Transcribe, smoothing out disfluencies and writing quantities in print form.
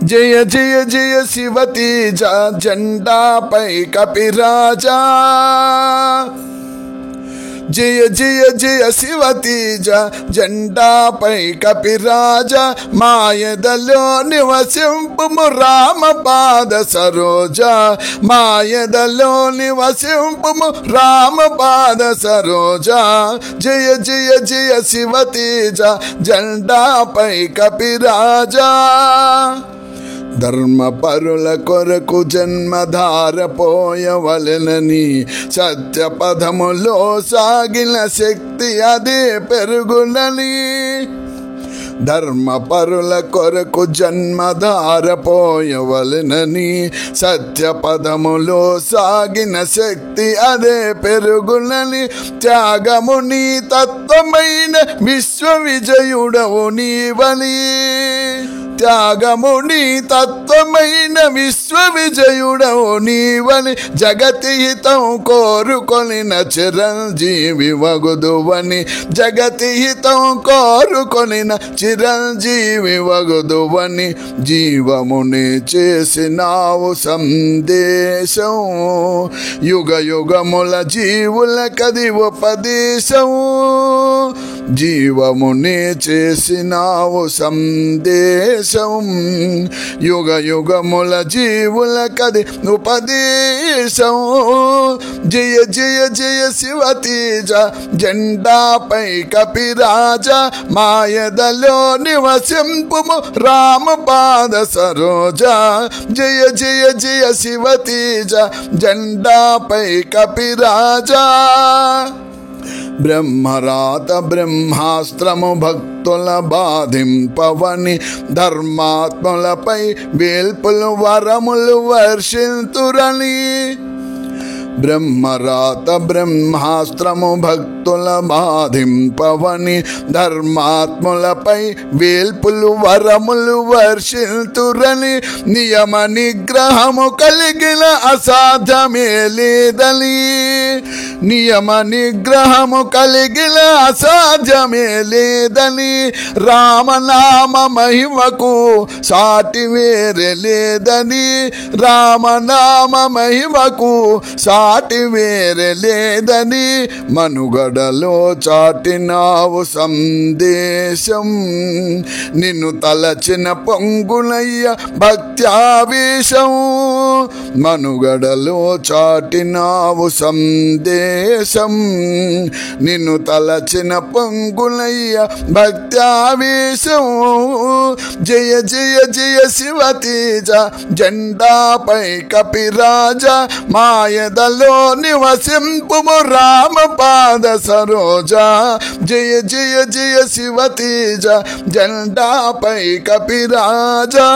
జయ జయ జయ శివ తేజ జెండాపై కపిరాజా జయ జయ జయ శివ తేజ జెండాపై కపిరాజా మాయదలో నివసింపుము రామపాద సరోజా మాయదలో నివసింపుము రామపాద సరోజా జయ జయ జయ శివ తేజ జెండాపై కపిరాజా ధర్మపరుల కొరకు జన్మధార పోయవలెనని సత్యపథములో సాగిన శక్తి అదే పెరుగునని ధర్మపరుల కొరకు జన్మధార పోయవలెనని సత్యపథములో సాగిన శక్తి అదే పెరుగునని త్యాగము నీ తత్వమైన విశ్వ విజయుడవు నీవని త్యాగము నీ తత్వమైన విశ్వ విజయుడవు నీవని జగతి హితం కోరుకొనిన చిరంజీవి వగుదువని జగతి హితం కోరుకొనిన చిరంజీవి వగుదువని జీవముని చేసినావు సందేశం యుగ యుగముల జీవుల కది ఉపదేశం జీవముని చేసినావు సందేశం యుగ యుగముల జీవుల కది ఉపదేశం జయ జయ జయ శివ తేజ జెండాపై కపిరాజా మాయదలో నివసింపుము రామపాద సరోజా జయ జయ జయ శివ తేజ జెండాపై కపిరాజా బ్రహ్మరాత బ్రహ్మాస్త్రము భక్తుల బాధింపవని ధర్మాత్ములపై వేల్పులు వరములు వర్షింతురని బ్రహ్మరాత బ్రహ్మాస్త్రము భక్తుల బాధింపవని ధర్మాత్ములపై వేల్పులు వరములు వర్షింతురని నియమ నిగ్రహము కలిగిన అసాధ్యమే లేదని నియమ నిగ్రహము కలిగిన అసాధ్యమే లేదని రామనామ మహిమకు సాటి వేరే లేదని రామనామ మహిమకు సాటి వేరే లేదని మనుగడలో చాటినావు సందేశం నిన్ను తలచిన పొంగునయ్య భక్త్యావేశం మనుగడలో చాటినావు సందేశం నిన్ను తలచిన పొంగునయ్య భక్త్యావేశం జయ జయ జయ శివ తేజ జెండాపై కపిరాజా మాయదలో నివసింపుము రామపాద సరోజా జయ జయ జయ శివ తేజ జెండాపై కపిరాజా